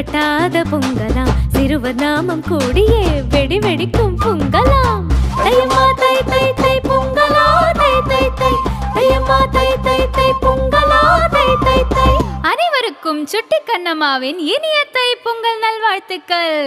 திகட்டாத பொங்கலாம் சிறுவர் நாமம் கூடியே வெடி வெடிக்கும் பொங்கலாம் தையம்மா தை தை தை பொங்கலா தை தை தை தையம்மா தை தை தை பொங்கலா தை தை தை. அனைவருக்கும் சுட்டி கண்ணம்மாவின் இனிய தை பொங்கல் நல்வாழ்த்துக்கள்.